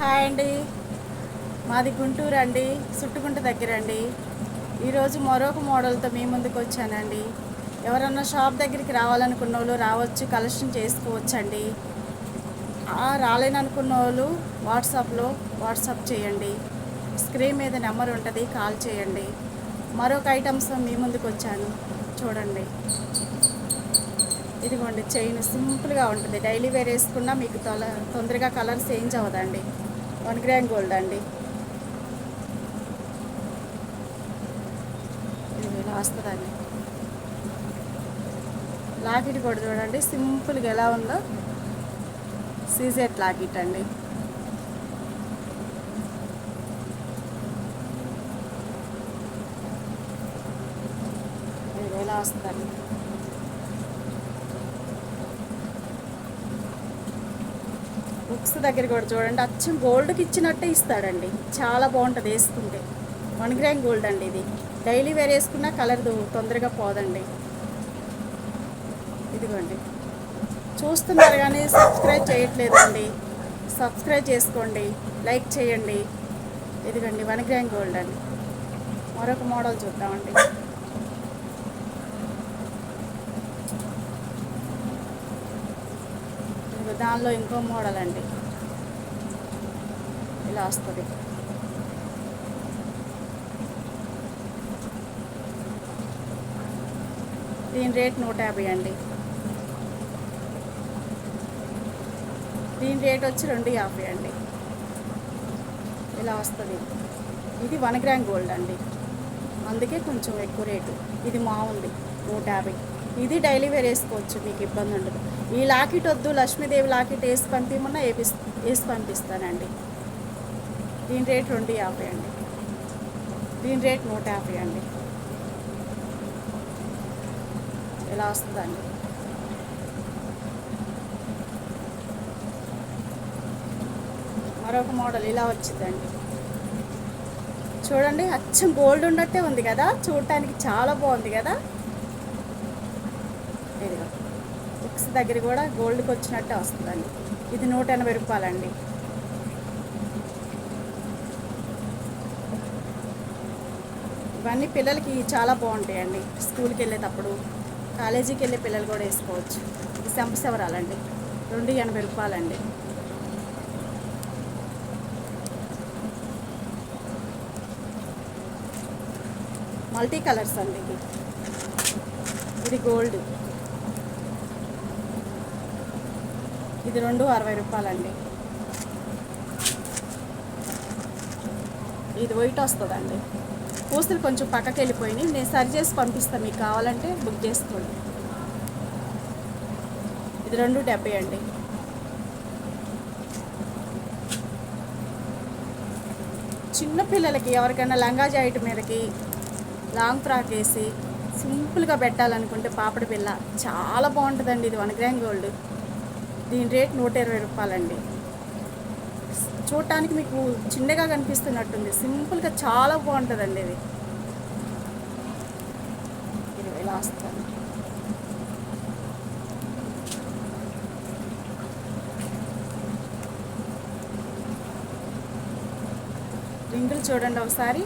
Hi అండి. మాది గుంటూరు అండి, సుట్టుగుంట దగ్గర అండి. ఈరోజు మరొక మోడల్తో మీ ముందుకు వచ్చానండి. ఎవరన్నా షాప్ దగ్గరికి రావాలనుకున్న వాళ్ళు రావచ్చు, కలెక్షన్ చేసుకోవచ్చండి. రాలేననుకున్న వాళ్ళు వాట్సాప్ చేయండి. స్క్రీన్ మీద నెంబర్ ఉంటుంది, కాల్ చేయండి. మరొక ఐటమ్స్ మీ ముందుకు వచ్చాను, చూడండి. ఇదిగోండి, చైన్ సింపుల్గా ఉంటుంది. డైలీ వేర్ వేసుకున్నా మీకు తొందరగా కలర్ చేంజ్ అవ్వదండి. 1 గ్రామ్ గోల్డ్ అండి. ఇది ఇలా వస్తుందండి. లాకెట్ కూడా చూడండి సింపుల్గా ఎలా ఉందో. సీజెట్ లాకెట్ అండి. ఇది ఎలా వస్తుందండి. బుక్స్ దగ్గర కూడా చూడండి, అచ్చం గోల్డ్కి ఇచ్చినట్టే ఇస్తాడండి. చాలా బాగుంటుంది వేసుకుంటే. 1 గ్రామ్ గోల్డ్ అండి. ఇది డైలీ వేర్ వేసుకున్నా కలర్ తొందరగా పోదండి. ఇదిగోండి, చూస్తున్నారు కానీ సబ్స్క్రైబ్ చేయట్లేదండి. సబ్స్క్రైబ్ చేసుకోండి, లైక్ చేయండి. ఇదిగోండి 1 గ్రామ్ గోల్డ్ అండి. మరొక మోడల్ చూద్దామండి. దానిలో ఇంకో మోడల్ అండి. ఇలా వస్తుంది. దీని రేట్ 150 అండి. దీని రేట్ వచ్చి 250 అండి. ఇలా వస్తుంది. ఇది 1 గ్రామ్ గోల్డ్ అండి, అందుకే కొంచెం ఎక్కువ రేటు. ఇది మామూలుది 150. ఇది డైలీ వేర్ వేసుకోవచ్చు, మీకు ఇబ్బంది ఉండదు. ఈ లాకెట్ వద్దు, లక్ష్మీదేవి లాకెట్ వేసి పంపించమన్నా వేసి పంపిస్తానండి. దీని రేట్ 250 అండి. దీని రేట్ 150 అండి. ఇలా వస్తుందండి. మరొక మోడల్ ఇలా వచ్చిందండి. చూడండి, అచ్చం గోల్డ్ ఉన్నట్టే ఉంది కదా, చూడటానికి చాలా బాగుంది కదా. ఇదిగో బుక్స్ దగ్గర కూడా గోల్డ్కి వచ్చినట్టే వస్తుందండి. ఇది 180 రూపాయలండి. ఇవన్నీ పిల్లలకి చాలా బాగుంటాయండి. స్కూల్కి వెళ్ళేటప్పుడు, కాలేజీకి వెళ్ళే పిల్లలు కూడా వేసుకోవచ్చు. ఇది సంపసవరాలండి, 280 రూపాయలండి. మల్టీ కలర్స్ అండి. ఇది గోల్డ్. ఇది 260 రూపాయలండి. ఇది వైట్ వస్తుందండి. పూసలు కొంచెం పక్కకి వెళ్ళిపోయినాయి, నేను సరి చేసి పంపిస్తాను. మీకు కావాలంటే బుక్ చేసుకోండి. ఇది 270 అండి. చిన్నపిల్లలకి ఎవరికైనా లంగా జాకెట్ మీదకి లాంగ్ ఫ్రాక్ వేసి సింపుల్గా పెట్టాలనుకుంటే పాపడి పిల్ల చాలా బాగుంటుందండి. ఇది 1 గ్రామ్ గోల్డ్. దీని రేట్ 120 రూపాయలండి. చూడటానికి మీకు చిన్నగా కనిపిస్తున్నట్టుంది, సింపుల్గా చాలా బాగుంటుందండి. ఇది ఇలా వస్తుంది. రింగులు చూడండి ఒకసారి.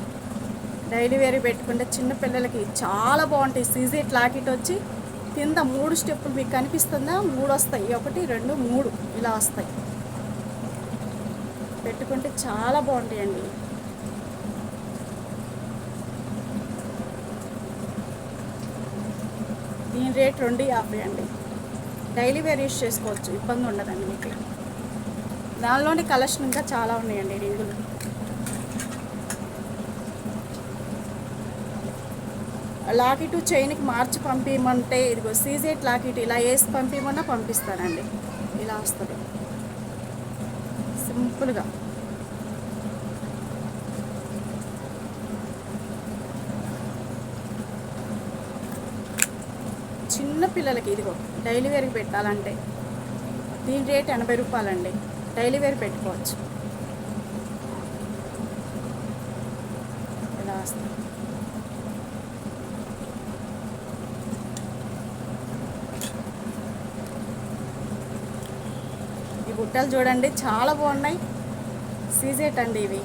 డైలీ వేర్ పెట్టుకుంటే చిన్నపిల్లలకి చాలా బాగుంటాయి. సీజెట్ లాకెట్ వచ్చి కింద 3 స్టెప్పులు మీకు కనిపిస్తుందా, 3 వస్తాయి. 1 2 3 ఇలా వస్తాయి. పెట్టుకుంటే చాలా బాగుంటాయండి. దీని రేట్ 250 అండి. డైలీ వేర్ యూస్ చేసుకోవచ్చు, ఇబ్బంది ఉండదండి మీకు. దానిలోని కలెక్షన్ ఇంకా చాలా ఉన్నాయండి. రింగులు లాకెట్ చైన్కి మార్చి పంపించమంటే ఇదిగో సీజెట్ లాకెట్ ఇలా వేసి పంపించమన్నా పంపిస్తానండి. ఇలా వస్తుంది సింపుల్గా. చిన్న పిల్లలకి ఇదిగో డైలీ వేర్కి పెట్టాలంటే దీని రేట్ 80 రూపాయలండి. డైలీ వేర్ పెట్టుకోవచ్చు. ఇలా వస్తుంది. ఈ బుట్టలు చూడండి చాలా బాగున్నాయి. సీజెట్ అండి ఇవి.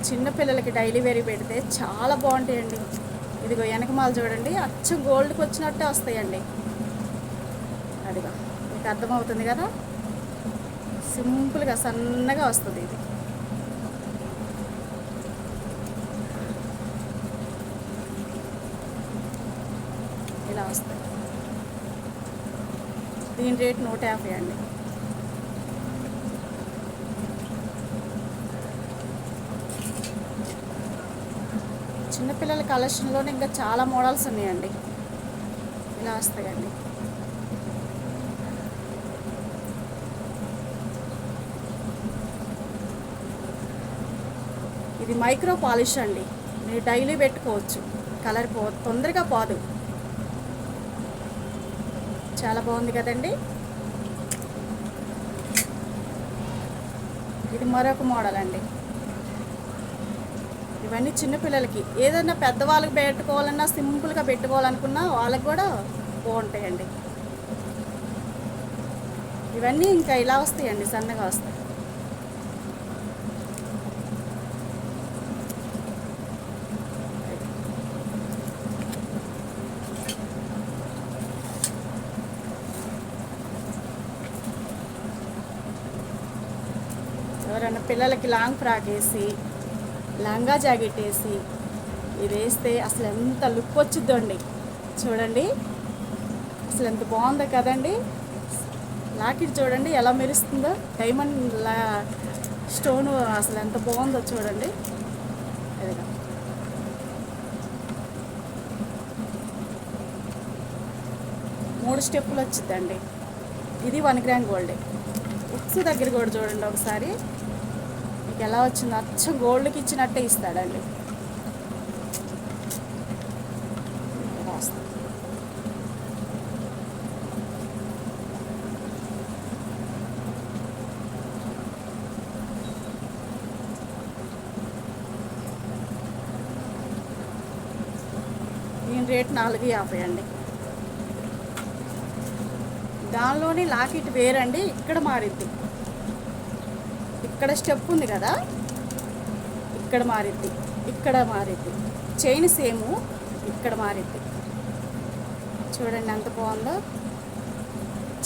చిన్నపిల్లలకి డైలీ వేరీ పెడితే చాలా బాగుంటాయండి. ఇదిగో వెనకమాల చూడండి, అచ్చం గోల్డ్కి వచ్చినట్టే వస్తాయండి. అదిగో మీకు అర్థమవుతుంది కదా, సింపుల్గా సన్నగా వస్తుంది ఇది. ఇలా వస్తాయి. దీని రేట్ 150 అండి. చిన్నపిల్లల కలెక్షన్లోనే ఇంకా చాలా మోడల్స్ ఉన్నాయండి. ఇలా వస్తాయండి. ఇది మైక్రో పాలిష్ అండి, మీరు డైలీ పెట్టుకోవచ్చు, కలర్ తొందరగా పోదు. చాలా బాగుంది కదండి. ఇది మరొక మోడల్ అండి. ఇవన్నీ చిన్నపిల్లలకి, ఏదైనా పెద్దవాళ్ళకి పెట్టుకోవాలన్నా, సింపుల్గా పెట్టుకోవాలనుకున్నా వాళ్ళకి కూడా బాగుంటాయండి. ఇవన్నీ ఇంకా ఇలా వస్తాయండి, సన్నగా వస్తాయి. ఎవరైనా పిల్లలకి లాంగ్ ఫ్రాక్ వేసి, లంగా జాకెట్ వేసి ఇది వేస్తే అసలు ఎంత లుక్ వచ్చిద్దండి. చూడండి అసలు ఎంత బాగుందో కదండి. లాకెట్ చూడండి ఎలా మెరుస్తుందో, డైమండ్ స్టోను అసలు ఎంత బాగుందో చూడండి. అదిగా 3 స్టెప్పులు వచ్చిద్దండి. ఇది 1 గ్రామ్ గోల్డే. ఉక్స్ దగ్గర కూడా చూడండి ఒకసారి, మీకు ఎలా వచ్చిందో, అచ్చం గోల్డ్కి ఇచ్చినట్టే ఇస్తాడండి. దీని రేట్ 450 అండి. దానిలోని లాకెట్ వేరండి, ఇక్కడ మారిద్ది. ఇక్కడ స్టెప్ ఉంది కదా, ఇక్కడ మారిద్ది, ఇక్కడ మారిద్ది. చైన్ సేము, ఇక్కడ మారిద్ది. చూడండి ఎంత బాగుందో.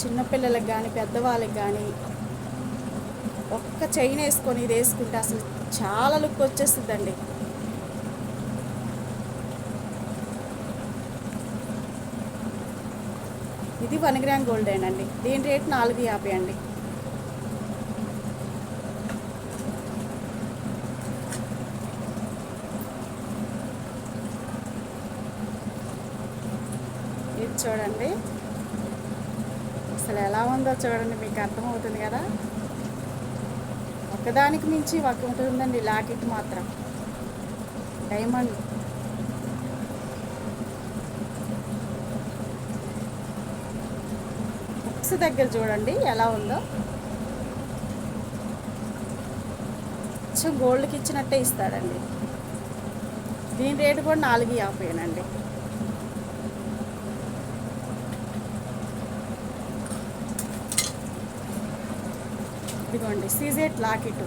చిన్నపిల్లలకు కానీ పెద్దవాళ్ళకి కానీ ఒక్క చైన్ వేసుకొని ఇది వేసుకుంటే అసలు చాలా లుక్ వచ్చేస్తుందండి. ఇది 1 గ్రామ్ గోల్డేనండి. దీని రేట్ 450 అండి. ఇది చూడండి అసలు ఎలా ఉందో చూడండి, మీకు అర్థమవుతుంది కదా. ఒకదానికి మించి ఒక ఉంటుందండి లాకెట్ మాత్రం, డైమండ్. బుక్స్ దగ్గర చూడండి ఎలా ఉందో, కొంచెం గోల్డ్కి ఇచ్చినట్టే ఇస్తాడండి. దీని రేటు కూడా 450 ఇదిగోండి సీజెట్ లాకెట్.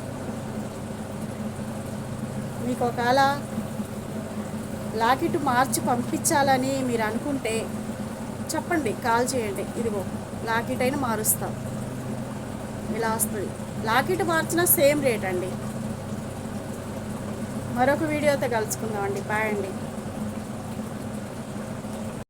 మీకు ఒకవేళ లాకెట్ మార్చి పంపించాలని మీరు అనుకుంటే చెప్పండి, కాల్ చేయండి. ఇదిగో లాకెట్ అయినా మారుస్తాం, ఇలా వస్తుంది. లాకెట్ మార్చినా సేమ్ రేట్ అండి. మరొక వీడియోతో కలుసుకుందామండి. బాయ్ అండి.